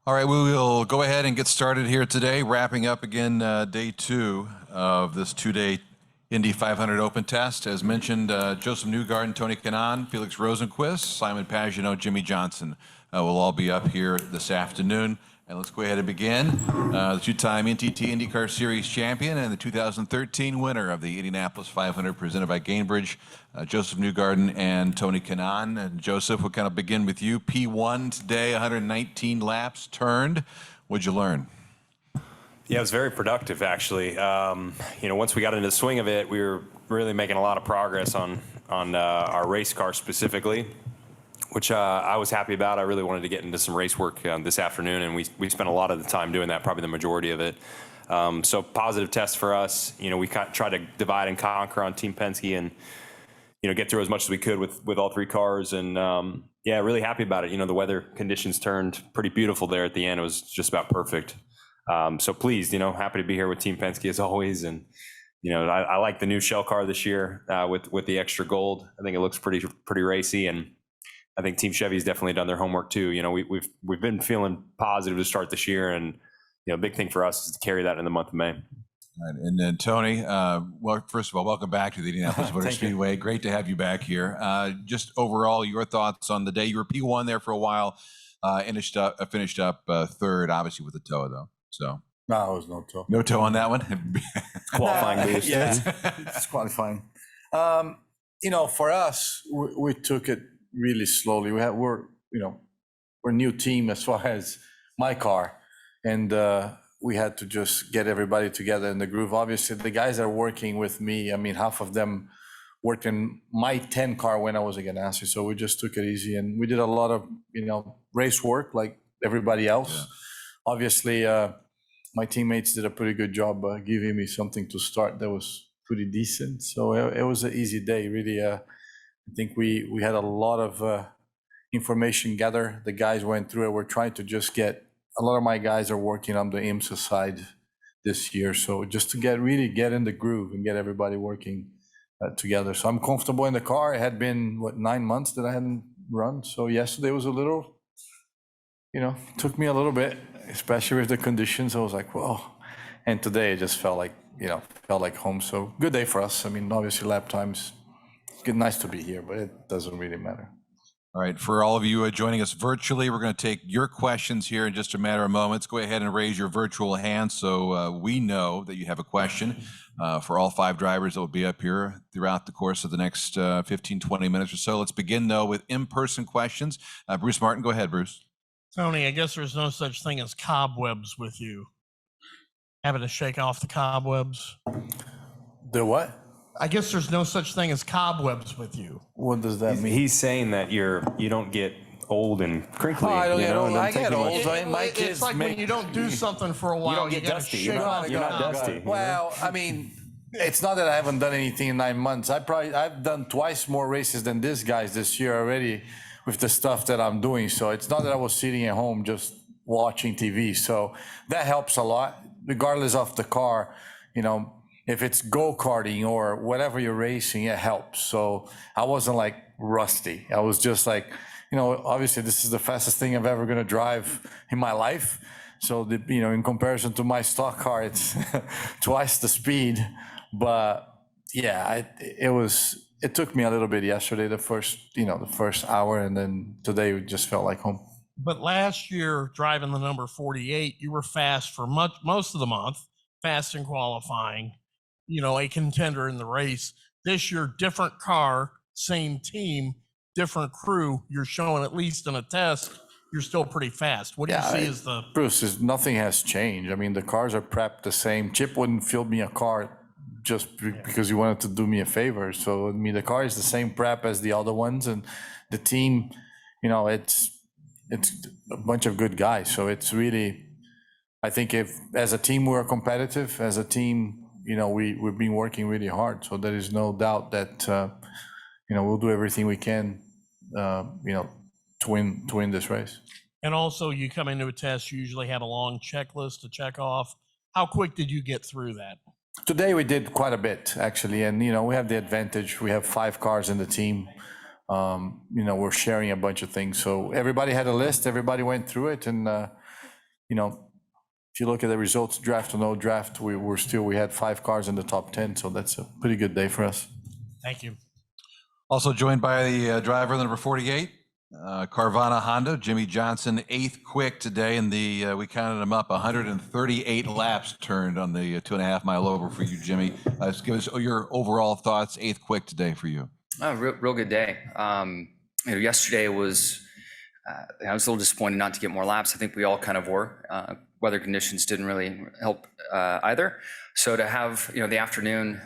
All right, we will go ahead and get started here today, wrapping up again day two of this two-day Indy 500 Open Test. As mentioned, Josef Newgarden, Tony Kanaan, Felix Rosenqvist, Simon Pagenaud, Jimmie Johnson will all be up here this afternoon. And let's go ahead and begin. The two-time NTT IndyCar Series champion and the 2013 winner of the Indianapolis 500 presented by Gainbridge, Josef Newgarden and Tony Kanaan. And Josef, we'll kind of begin with you. P1 today, 119 laps turned. What'd you learn? Yeah, it was very productive, actually. Once we got into the swing of it, we were really making a lot of progress on our race car specifically, which I was happy about. I really wanted to get into some race work this afternoon, and we spent a lot of the time doing that, probably the majority of it. So positive test for us. We tried to divide and conquer on Team Penske and, get through as much as we could with all three cars. And, yeah, really happy about it. The weather conditions turned pretty beautiful there at the end. It was just about perfect. So pleased, happy to be here with Team Penske as always. And, I like the new shell car this year with the extra gold. I think it looks pretty racy, and I think Team Chevy's definitely done their homework too. We've been feeling positive to start this year, and big thing for us is to carry that in the month of May. All right, and then Tony, well, first of all, welcome back to the Indianapolis Motor Speedway. Great to have you back here. Just overall, your thoughts on the day. You were P1 there for a while, finished up third, obviously with the tow though. So no, it was no tow. No tow on that one. Qualifying boost. Yeah, it's qualifying. For us, we took it really slowly. We're a new team as far as my car, and we had to just get everybody together in the groove. Obviously, the guys that are working with me, half of them worked in my 10 car when I was a Ganassi, so we just took it easy, and we did a lot of race work like everybody else. Yeah. Obviously, my teammates did a pretty good job giving me something to start that was pretty decent. So it was an easy day, really. I think we had a lot of information gathered. The guys went through it. We're trying to just get, a lot of my guys are working on the IMSA side this year. So just to really get in the groove and get everybody working together. So I'm comfortable in the car. It had been, 9 months that I hadn't run. So yesterday was a little, took me a little bit, especially with the conditions. I was like, whoa. And today it just felt like home. So good day for us. Obviously lap times, it's nice to be here, but it doesn't really matter. All right, for all of you joining us virtually, we're going to take your questions here in just a matter of moments. Go ahead and raise your virtual hand so we know that you have a question for all 5 drivers that will be up here throughout the course of the next 15, 20 minutes or so. Let's begin, though, with in-person questions. Bruce Martin, go ahead, Bruce. Tony, I guess there's no such thing as cobwebs with you. Having to shake off the cobwebs. The what? I guess there's no such thing as cobwebs with you. What does that mean? He's saying that you don't get old and crinkly. Oh, I don't get old. I get old. It's like when you don't do something for a while, you don't get dusty. You're not dusty. Well, it's not that I haven't done anything in 9 months. I've done twice more races than these guys this year already with the stuff that I'm doing. So it's not that I was sitting at home just watching TV. So that helps a lot, regardless of the car. If it's go-karting or whatever you're racing, it helps. So I wasn't like rusty. I was just like, obviously this is the fastest thing I'm ever going to drive in my life. So, in comparison to my stock car, it's twice the speed. But yeah, it took me a little bit yesterday, the first hour, and then today it just felt like home. But last year, driving the number 48, you were fast for most of the month, fast in qualifying. A contender in the race. This year, different car, same team, different crew. You're showing, at least in a test, you're still pretty fast. What do you see as the... Bruce, nothing has changed. The cars are prepped the same. Chip wouldn't field me a car just because he wanted to do me a favor. So, the car is the same prep as the other ones. And the team, it's a bunch of good guys. So it's really, I think if as a team we're competitive, as a team, we've been working really hard. So there is no doubt that, we'll do everything we can, to win this race. And also, you come into a test, you usually have a long checklist to check off. How quick did you get through that? Today we did quite a bit, actually. And, we have the advantage. We have 5 cars in the team. We're sharing a bunch of things. So everybody had a list. Everybody went through it. And if you look at the results, draft or no draft, we had 5 cars in the top 10, so that's a pretty good day for us. Thank you. Also joined by the driver number 48, Carvana Honda, Jimmie Johnson, 8th quick today, and we counted him up, 138 laps turned on the 2.5 mile over for you, Jimmie. Give us your overall thoughts, 8th quick today for you. Real good day. Yesterday was, I was a little disappointed not to get more laps. I think we all kind of were. Weather conditions didn't really help either. So to have, the afternoon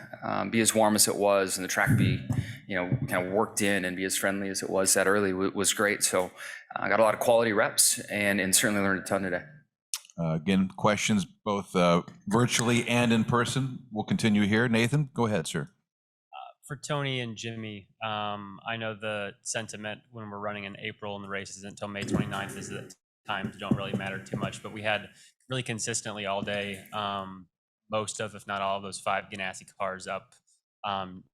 be as warm as it was and the track be, kind of worked in and be as friendly as it was that early was great. So I got a lot of quality reps and certainly learned a ton today. Again, questions both virtually and in person. We'll continue here. Nathan, go ahead, sir. For Tony and Jimmie, I know the sentiment when we're running in April and the race isn't until May 29th is that times don't really matter too much, but we had really consistently all day, most of, if not all of those 5 Ganassi cars up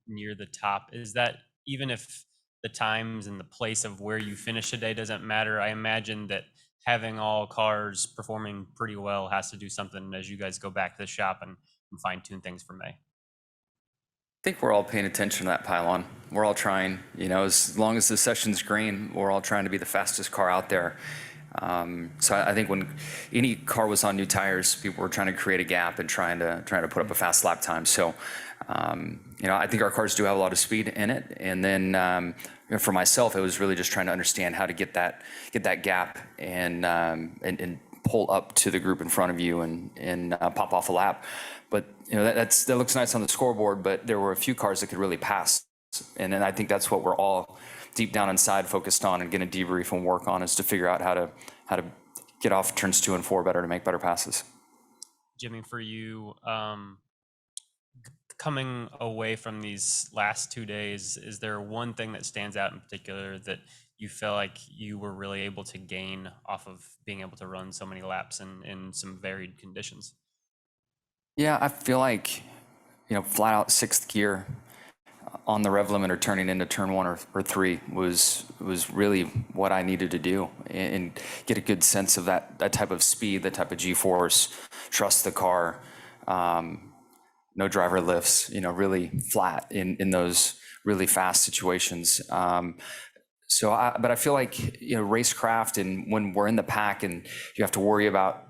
near the top. Is that, even if the times and the place of where you finish today doesn't matter, I imagine that having all cars performing pretty well has to do something as you guys go back to the shop and fine tune things for May. I think we're all paying attention to that pylon. We're all trying, as long as the session's green, we're all trying to be the fastest car out there. So I think when any car was on new tires, people were trying to create a gap and trying to put up a fast lap time. So, I think our cars do have a lot of speed in it. And then, for myself, it was really just trying to understand how to get that gap and pull up to the group in front of you and pop off a lap. But that looks nice on the scoreboard, but there were a few cars that could really pass. And then I think that's what we're all deep down inside focused on and going to debrief and work on, is to figure out how to get off turns 2 and 4 better to make better passes. Jimmie, for you, coming away from these last 2 days, is there one thing that stands out in particular that you feel like you were really able to gain off of being able to run so many laps in some varied conditions? Yeah, I feel like, flat out 6th gear on the rev limiter turning into turn 1 or 3 was really what I needed to do, and get a good sense of that type of speed, that type of G-force, trust the car, no driver lifts, really flat in those really fast situations. But I feel like, racecraft, and when we're in the pack and you have to worry about,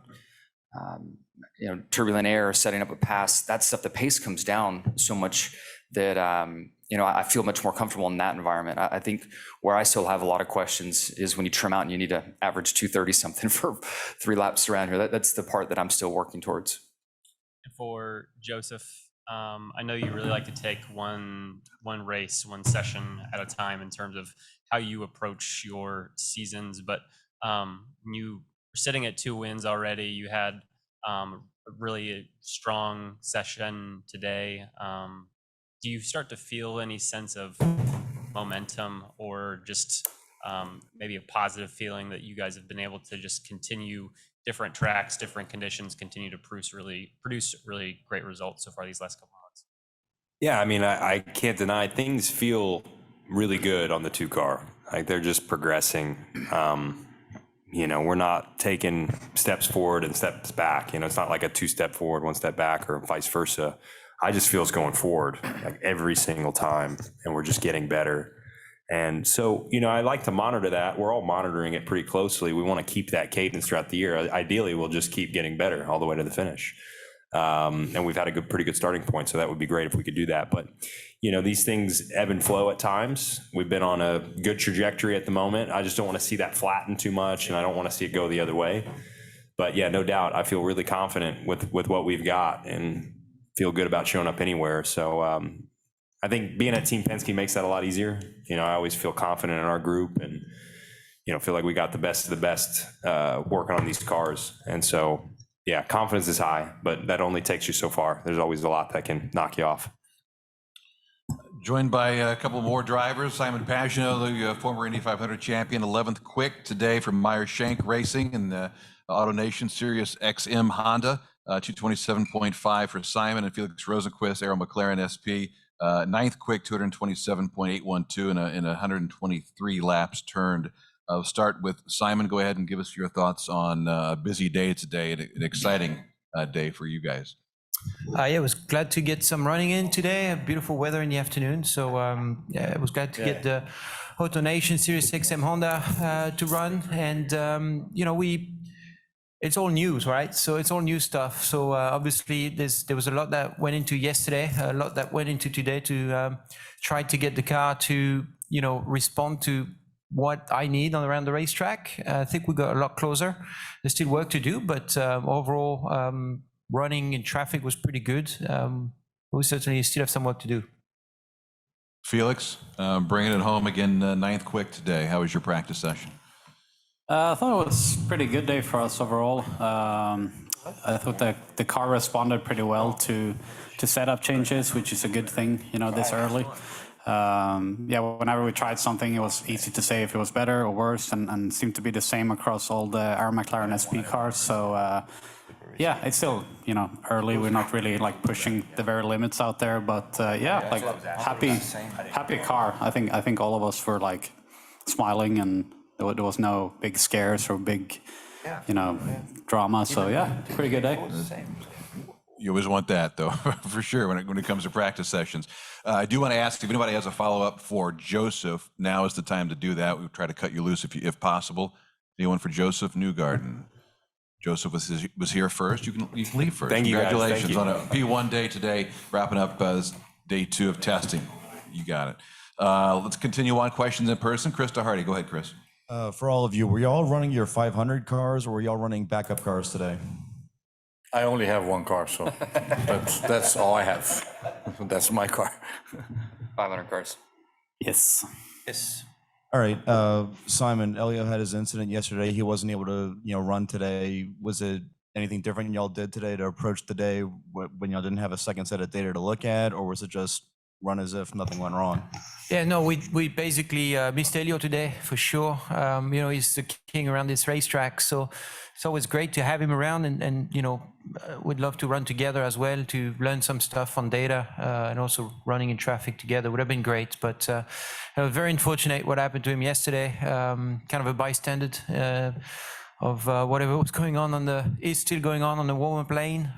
turbulent air, setting up a pass, that stuff, the pace comes down so much that, I feel much more comfortable in that environment. I think where I still have a lot of questions is when you trim out and you need to average 230 something for 3 laps around here. That's the part that I'm still working towards. And for Joseph, I know you really like to take one race, one session at a time in terms of how you approach your seasons, but you were sitting at 2 wins already. You had a really strong session today. Do you start to feel any sense of momentum, or just maybe a positive feeling that you guys have been able to just continue different tracks, different conditions, continue to produce really great results so far these last couple of months? Yeah, I mean, I can't deny things feel really good on the 2 car. Like, they're just progressing. We're not taking steps forward and steps back. It's not like a 2-step forward, 1 step back, or vice versa. I just feel it's going forward like every single time, and we're just getting better. And so, I like to monitor that. We're all monitoring it pretty closely. We want to keep that cadence throughout the year. Ideally, we'll just keep getting better all the way to the finish. And we've had a pretty good starting point, so that would be great if we could do that. But, these things ebb and flow at times. We've been on a good trajectory at the moment. I just don't want to see that flatten too much, and I don't want to see it go the other way. But yeah, no doubt, I feel really confident with what we've got, and feel good about showing up anywhere. So I think being at Team Penske makes that a lot easier. I always feel confident in our group, and feel like we got the best of the best working on these cars. And so, yeah, confidence is high, but that only takes you so far. There's always a lot that can knock you off. Joined by a couple more drivers, Simon Pagenaud, the former Indy 500 champion, 11th quick today from Meyer Shank Racing in the AutoNation Sirius XM Honda, 227.5 for Simon, and Felix Rosenqvist, Aero McLaren SP, 9th quick, 227.812 in 123 laps turned. I'll start with Simon. Go ahead and give us your thoughts on a busy day today, an exciting day for you guys. Yeah, I was glad to get some running in today. Beautiful weather in the afternoon, so yeah, I was glad to get the AutoNation Series 6M Honda to run, and you know, it's all news, right? So it's all new stuff. So obviously there was a lot that went into yesterday, a lot that went into today to try to get the car to, you know, respond to what I need on around the racetrack. I think we got a lot closer. There's still work to do, but overall, running in traffic was pretty good. We certainly still have some work to do. Felix, bringing it home again, ninth quick today. How was your practice session? I thought it was a pretty good day for us overall. I thought that the car responded pretty well to setup changes, which is a good thing, you know, this early. Yeah, whenever we tried something, it was easy to say if it was better or worse, and seemed to be the same across all our McLaren SP cars. So yeah, it's still, you know, early. We're not really like pushing the very limits out there, but yeah, like happy car. I think all of us were like smiling, and there was no big scares or big, you know, drama. So yeah, pretty good day. You always want that, though, for sure, when it comes to practice sessions. I do want to ask if anybody has a follow-up for Josef. Now is the time to do that. We'll try to cut you loose if possible. Anyone for Josef Newgarden? Josef was here first. You can leave first. Thank you, guys. Congratulations Thank you. on a P1 day today, wrapping up day 2 of testing. You got it. Let's continue on questions in person. Krista Hardy, go ahead, Chris. For all of you, were y'all running your 500 cars, or were y'all running backup cars today? I only have one car, so that's all I have. That's my car. 500 cars. Yes. Yes. All right, Simon, Elio had his incident yesterday. He wasn't able to, you know, run today. Was it anything different y'all did today to approach the day when y'all didn't have a second set of data to look at, or was it just run as if nothing went wrong? Yeah, no, we basically missed Elio today for sure. You know, he's the king around this racetrack, so it's always great to have him around, and you know, we'd love to run together as well to learn some stuff on data, and also running in traffic together would have been great. But very unfortunate what happened to him yesterday. Kind of a bystander of whatever was going on is still going on the warm-up lane.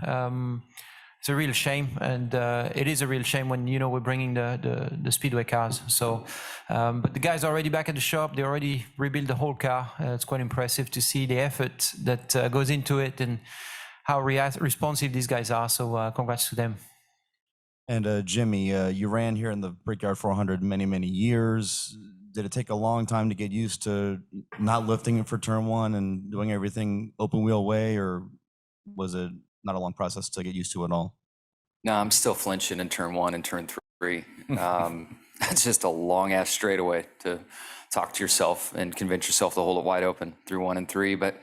It's a real shame, and it is a real shame when, you know, we're bringing the speedway cars. So, but the guys are already back at the shop. They already rebuilt the whole car. It's quite impressive to see the effort that goes into it and how responsive these guys are. So, congrats to them. And Jimmie, you ran here in the Brickyard 400 many years. Did it take a long time to get used to not lifting it for turn 1 and doing everything open wheel way, or was it not a long process to get used to it all? No, I'm still flinching in turn 1 and turn 3. That's just a long ass straightaway to talk to yourself and convince yourself to hold it wide open through 1 and 3. But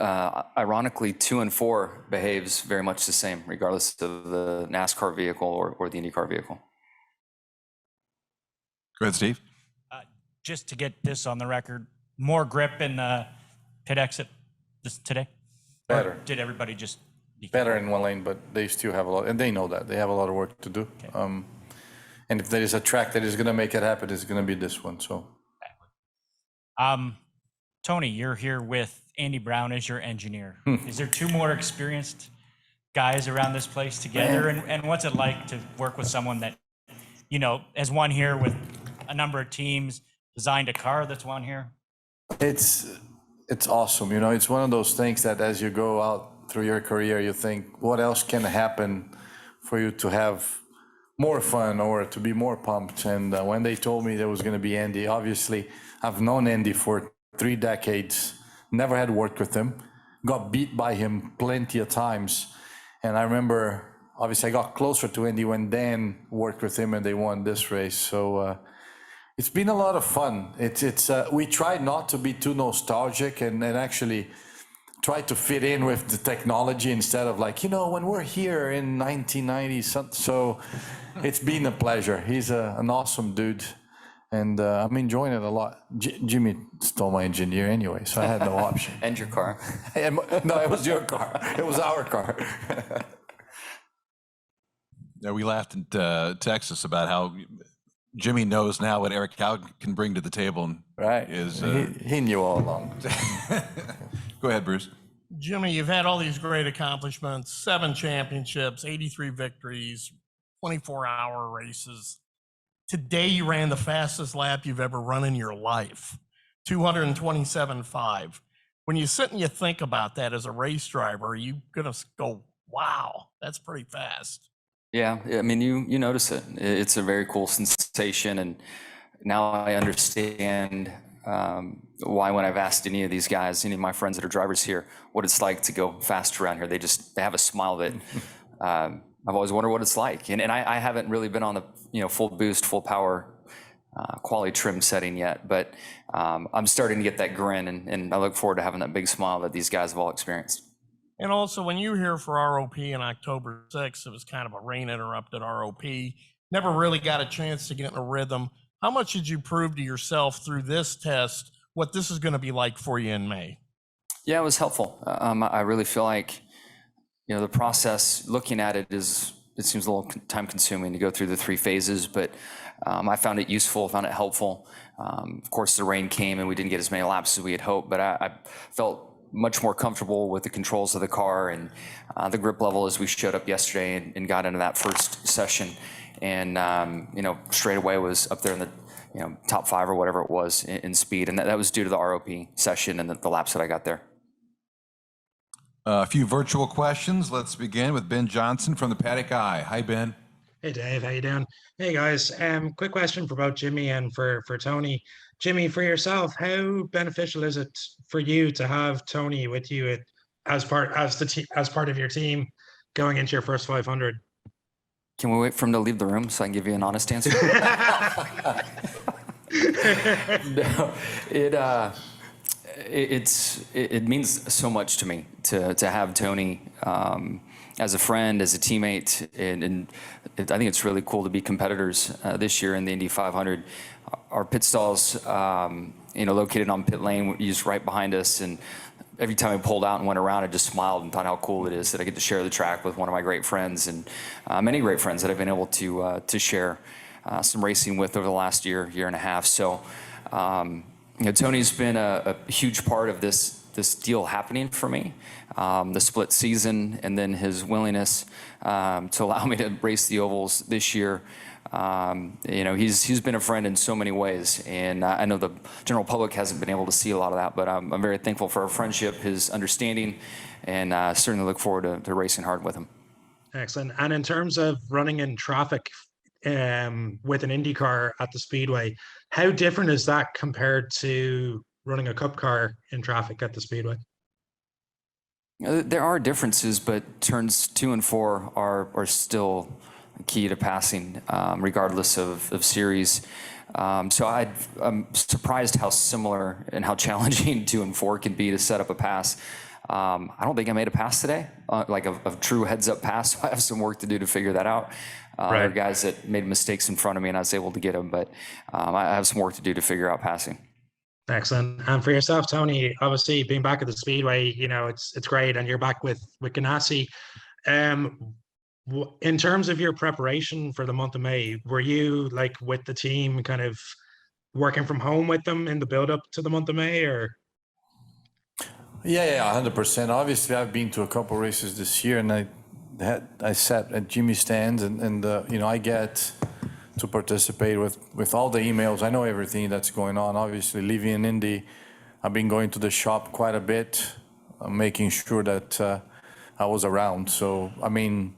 ironically, 2 and 4 behaves very much the same, regardless of the NASCAR vehicle or the IndyCar vehicle. Go ahead, Steve. Just to get this on the record, more grip in the pit exit today? Better. Or did everybody just... Better in one lane, but they still have a lot, and they know that. They have a lot of work to do. Okay. And if there is a track that is going to make it happen, it's going to be this one. So, Tony, you're here with Andy Brown as your engineer. Is there 2 more experienced guys around this place together? And what's it like to work with someone that, you know, has won here with a number of teams, designed a car that's won here? It's awesome. You know, it's one of those things that as you go out through your career, you think, what else can happen for you to have more fun or to be more pumped? And when they told me there was going to be Andy, obviously I've known Andy for 3 decades, never had worked with him, got beat by him plenty of times. And I remember, obviously I got closer to Andy when Dan worked with him and they won this race. So it's been a lot of fun. We try not to be too nostalgic and actually try to fit in with the technology instead of like, you know, when we're here in 1990. So it's been a pleasure. He's an awesome dude, and I'm enjoying it a lot. Jimmie stole my engineer anyway, so I had no option. And your car. No, it was your car. It was our car. Yeah, we laughed in Texas about how Jimmie knows now what Eric Howe can bring to the table. And Right. He knew all along. go ahead, Bruce. Jimmie, you've had all these great accomplishments, 7 championships, 83 victories, 24-hour races. Today, you ran the fastest lap you've ever run in your life, 227.5. When you sit and you think about that as a race driver, are you going to go, wow, that's pretty fast? Yeah, I mean, you notice it. It's a very cool sensation, and now I understand why when I've asked any of these guys, any of my friends that are drivers here, what it's like to go fast around here. They have a smile that I've always wondered what it's like. And I haven't really been on the full boost, full power quality trim setting yet, but I'm starting to get that grin, and I look forward to having that big smile that these guys have all experienced. And also, when you were here for ROP on October 6th, it was kind of a rain-interrupted ROP. Never really got a chance to get in a rhythm. How much did you prove to yourself through this test what this is going to be like for you in May? Yeah, it was helpful. I really feel like, the process, looking at it it seems a little time-consuming to go through the 3 phases, but I found it useful, found it helpful. Of course, the rain came and we didn't get as many laps as we had hoped, but I felt much more comfortable with the controls of the car and the grip level as we showed up yesterday and got into that first session. And, straight away was up there in the, top 5 or whatever it was in speed. And that was due to the ROP session and the laps that I got there. A few virtual questions. Let's begin with Ben Johnson from the Paddock Eye. Hi, Ben. Hey Dave, how you doing? Hey guys, quick question for both Jimmie and for Tony. Jimmie, for yourself, how beneficial is it for you to have Tony with you as part of your team going into your first 500? Can we wait for him to leave the room so I can give you an honest answer? No, it means so much to me to have Tony as a friend, as a teammate, and I think it's really cool to be competitors this year in the Indy 500. Our pit stalls, located on pit lane, just right behind us, and every time I pulled out and went around, I just smiled and thought how cool it is that I get to share the track with one of my great friends and many great friends that I've been able to share some racing with over the last year and a half. So, Tony's been a huge part of this deal happening for me, the split season, and then his willingness to allow me to race the ovals this year. He's been a friend in so many ways, and I know the general public hasn't been able to see a lot of that, but I'm very thankful for our friendship, his understanding, and certainly look forward to racing hard with him. Excellent. And in terms of running in traffic with an IndyCar at the Speedway, how different is that compared to running a Cup car in traffic at the Speedway? There are differences, but turns 2 and 4 are still key to passing, regardless of series. So I'm surprised how similar and how challenging 2 and 4 can be to set up a pass. I don't think I made a pass today, like a true heads-up pass. I have some work to do to figure that out. There are guys that made mistakes in front of me, and I was able to get them, but I have some work to do to figure out passing. Excellent. And for yourself, Tony, obviously being back at the Speedway, it's great, and you're back with Ganassi. In terms of your preparation for the month of May, were you like with the team kind of working from home with them in the build up to the month of May, or? Yeah, 100%. Obviously, I've been to a couple races this year, and I sat at Jimmie's stands, and I get to participate with all the emails. I know everything that's going on. Obviously, living in Indy, I've been going to the shop quite a bit, making sure that I was around. So, I mean,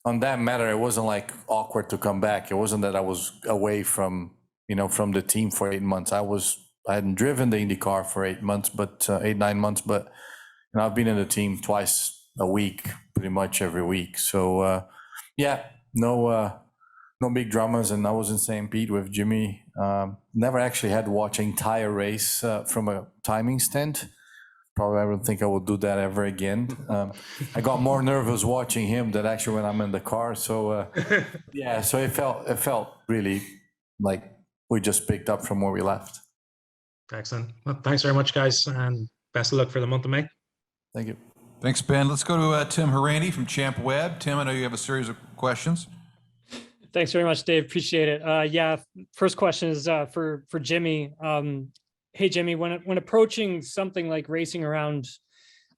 on that matter, it wasn't like awkward to come back. It wasn't that I was away from the team for 8 months. I hadn't driven the IndyCar for 8 months, but 8-9 months. But I've been in the team twice a week, pretty much every week. So no big dramas. And I was in St. Pete with Jimmie. Never actually had to watch an entire race from a timing stand. Probably I don't think I will do that ever again. I got more nervous watching him than actually when I'm in the car. So so it felt really like we just picked up from where we left. Excellent. Well, thanks very much, guys, and best of luck for the month of May. Thank you. Thanks, Ben. Let's go to Tim Harrandy from Champ Web. Tim, I know you have a series of questions. Thanks very much, Dave. Appreciate it. Yeah, first question is for Jimmie. Hey, Jimmie, when approaching something like racing around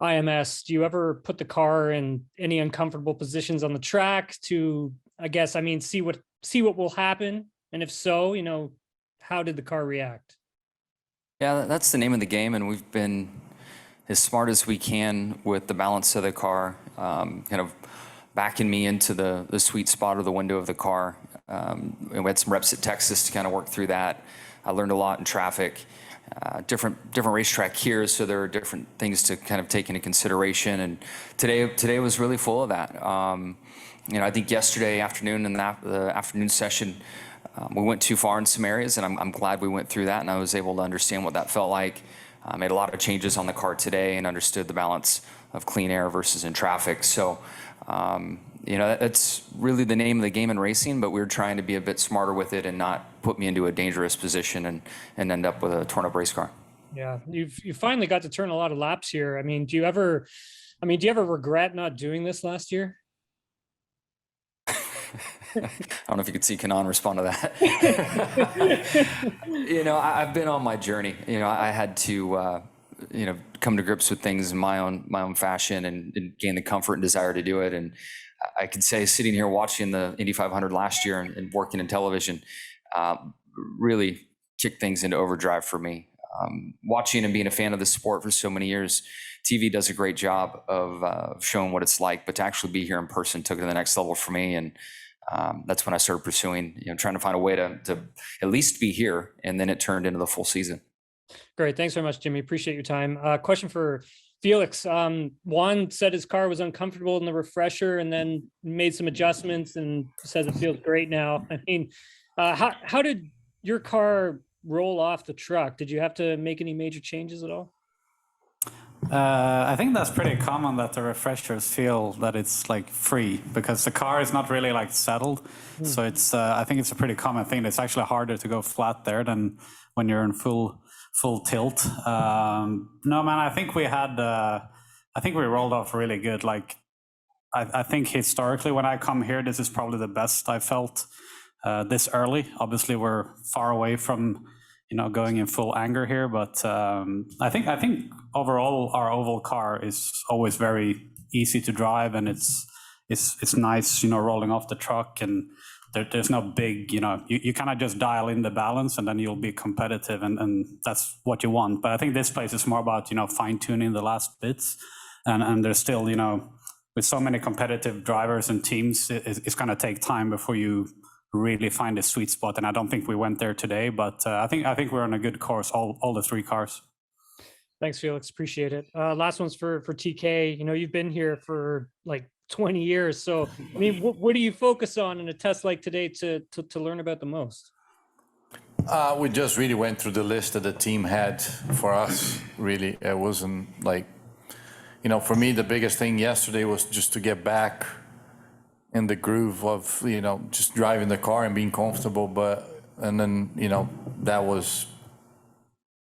IMS, do you ever put the car in any uncomfortable positions on the track to, I guess, I mean, see what will happen? And if so, you know, how did the car react? Yeah, that's the name of the game, and we've been as smart as we can with the balance of the car, kind of backing me into the sweet spot of the window of the car. And we had some reps at Texas to kind of work through that. I learned a lot in traffic, different racetrack here, so there are different things to kind of take into consideration. And today was really full of that. You know, I think yesterday afternoon in the afternoon session, we went too far in some areas, and I'm glad we went through that, and I was able to understand what that felt like. I made a lot of changes on the car today and understood the balance of clean air versus in traffic. So, you know, that's really the name of the game in racing, but we're trying to be a bit smarter with it and not put me into a dangerous position and end up with a torn up race car. Yeah, you finally got to turn a lot of laps here. I mean, do you ever regret not doing this last year? I don't know if you could see Kanaan respond to that. You know, I've been on my journey. You know, I had to, you know, come to grips with things in my own fashion and gain the comfort and desire to do it. And I could say, sitting here watching the Indy 500 last year and working in television, really kicked things into overdrive for me. Watching and being a fan of the sport for so many years, TV does a great job of showing what it's like, but to actually be here in person took it to the next level for me. And that's when I started pursuing, you know, trying to find a way to at least be here. And then it turned into the full season. Great. Thanks very much, Jimmie. Appreciate your time. Question for Felix. Juan said his car was uncomfortable in the refresher and then made some adjustments and says it feels great now. I mean, how did your car roll off the truck? Did you have to make any major changes at all? I think that's pretty common that the refreshers feel that it's like free because the car is not really like settled. So it's I think it's a pretty common thing. It's actually harder to go flat there than when you're in full tilt. No, man, I think we rolled off really good. Like I think historically when I come here, this is probably the best I felt this early. Obviously we're far away from, you know, going in full anger here, but I think overall our oval car is always very easy to drive, and it's nice, you know, rolling off the truck, and there's no big, you know, you kind of just dial in the balance and then you'll be competitive, and that's what you want. But I think this place is more about, you know, fine tuning the last bits, and there's still, you know, with so many competitive drivers and teams, it's going to take time before you really find a sweet spot, and I don't think we went there today, but I think we're on a good course, all the three cars. Thanks, Felix. Appreciate it. Last one's for TK. You know, you've been here for like 20 years, so I mean, what do you focus on in a test like today to learn about the most? We just really went through the list that the team had for us. Really, it wasn't like, you know, for me the biggest thing yesterday was just to get back in the groove of, you know, just driving the car and being comfortable. And then, you know, that was,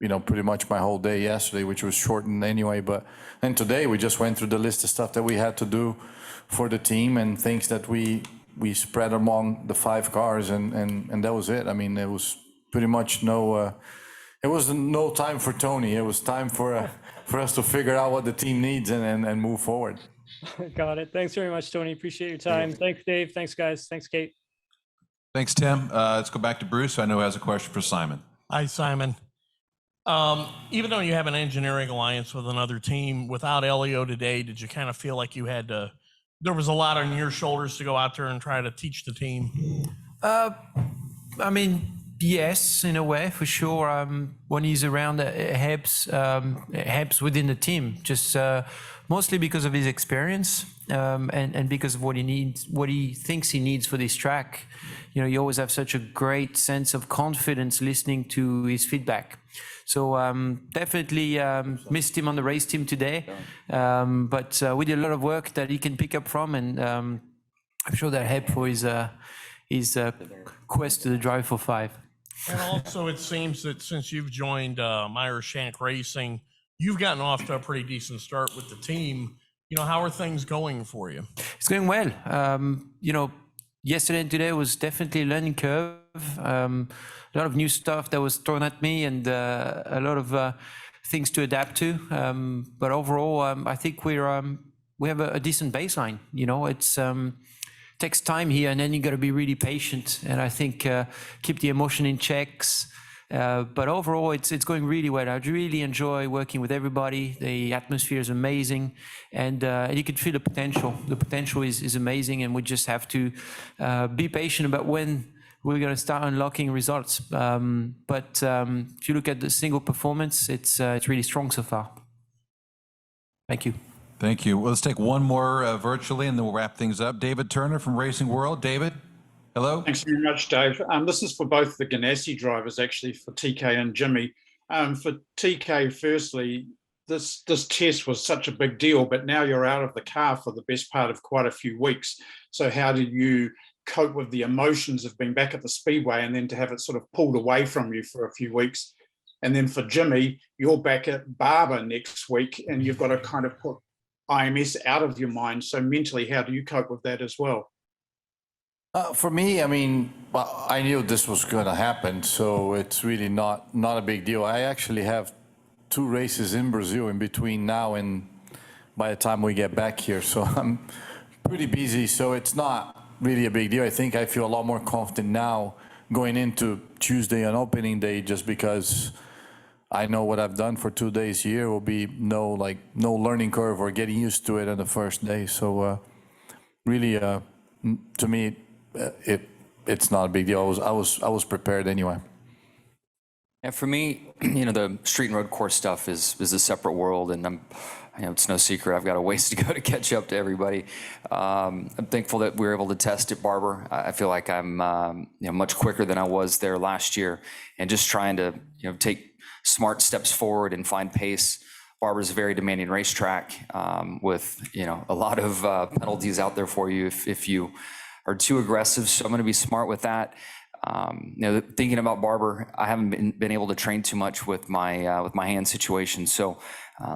you know, pretty much my whole day yesterday, which was shortened anyway. But then today we just went through the list of stuff that we had to do for the team and things that we spread among the 5 cars, and that was it. I mean, it was pretty much it was no time for Tony. It was time for us to figure out what the team needs and move forward. Got it. Thanks very much, Tony. Appreciate your time. Thanks, Dave. Thanks, guys. Thanks, Kate. Thanks, Tim. Let's go back to Bruce, who I know has a question for Simon. Hi, Simon. Even though you have an engineering alliance with another team, without Elio today, did you kind of feel like there was a lot on your shoulders to go out there and try to teach the team? I mean, yes, in a way, for sure. When he's around, it helps within the team, just mostly because of his experience and because of what he needs, what he thinks he needs for this track. You know, you always have such a great sense of confidence listening to his feedback. So definitely missed him on the race team today, but we did a lot of work that he can pick up from, and I'm sure that helped for his quest to the Drive for 5. And also, it seems that since you've joined Meyer Shank Racing, you've gotten off to a pretty decent start with the team. You know, how are things going for you? It's going well. You know, yesterday and today was definitely a learning curve. A lot of new stuff that was thrown at me, and a lot of things to adapt to. But overall, I think we have a decent baseline. You know, it's takes time here, and then you got to be really patient. And I think keep the emotion in checks. But overall, it's going really well. I really enjoy working with everybody. The atmosphere is amazing, and you can feel the potential. The potential is amazing, and we just have to be patient about when we're going to start unlocking results. But if you look at the single performance, it's really strong so far. Thank you. Thank you. Well, let's take one more virtually, and then we'll wrap things up. David Turner from Racing World. David, hello. Thanks very much, Dave. This is for both the Ganassi drivers, actually, for TK and Jimmie. For TK, firstly, this test was such a big deal, but now you're out of the car for the best part of quite a few weeks. So how did you cope with the emotions of being back at the Speedway and then to have it sort of pulled away from you for a few weeks? And then for Jimmie, you're back at Barber next week, and you've got to kind of put IMS out of your mind. So mentally, how do you cope with that as well? For me, I mean, I knew this was going to happen, so it's really not a big deal. I actually have 2 races in Brazil in between now and by the time we get back here, so I'm pretty busy, so it's not really a big deal. I think I feel a lot more confident now going into Tuesday on opening day, just because I know what I've done for 2 days here. Will be no learning curve or getting used to it on the first day. So really, to me, it's not a big deal. I was prepared anyway. Yeah, for me, you know, the street and road course stuff is a separate world, and it's no secret I've got a ways to go to catch up to everybody. I'm thankful that we were able to test at Barber. I feel like I'm much quicker than I was there last year, and just trying to take smart steps forward and find pace. Barber's a very demanding racetrack with a lot of penalties out there for you if you are too aggressive. So I'm going to be smart with that. Thinking about Barber, I haven't been able to train too much with my hand situation. So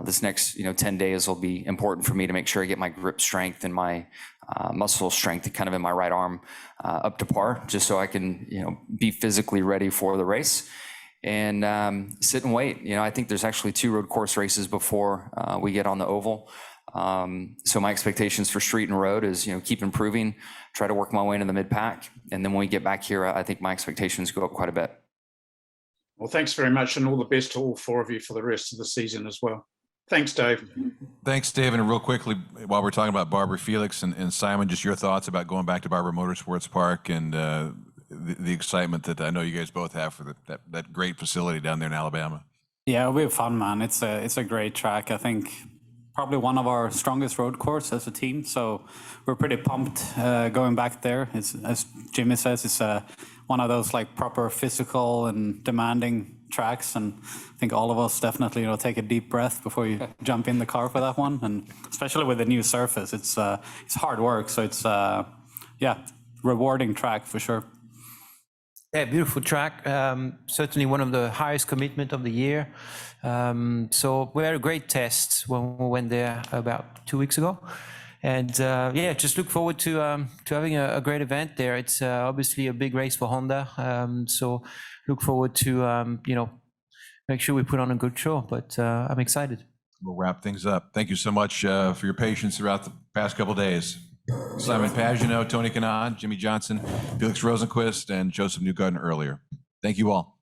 this next 10 days will be important for me to make sure I get my grip strength and my muscle strength kind of in my right arm up to par, just so I can be physically ready for the race. And sit and wait. I think there's actually 2 road course races before we get on the oval. So my expectations for street and road is, keep improving, try to work my way into the mid pack. And then when we get back here, I think my expectations go up quite a bit. Well, thanks very much, and all the best to all 4 of you for the rest of the season as well. Thanks, Dave. Thanks, David. And real quickly, while we're talking about Barber, Felix and Simon, just your thoughts about going back to Barber Motorsports Park and the excitement that I know you guys both have for that great facility down there in Alabama. Yeah, it'll be fun, man. It's a great track. I think probably one of our strongest road courses as a team. So we're pretty pumped going back there. It's, as Jimmie says, it's one of those like proper physical and demanding tracks. And I think all of us definitely take a deep breath before you jump in the car for that one. And especially with the new surface, it's hard work. So it's rewarding track for sure. Yeah, beautiful track. Certainly one of the highest commitment of the year. So we had a great test when we went there about 2 weeks ago. And just look forward to having a great event there. It's obviously a big race for Honda. So look forward to, make sure we put on a good show, but I'm excited. We'll wrap things up. Thank you so much for your patience throughout the past couple of days. Simon Pagenaud, Tony Kanaan, Jimmie Johnson, Felix Rosenqvist, and Josef Newgarden earlier. Thank you all.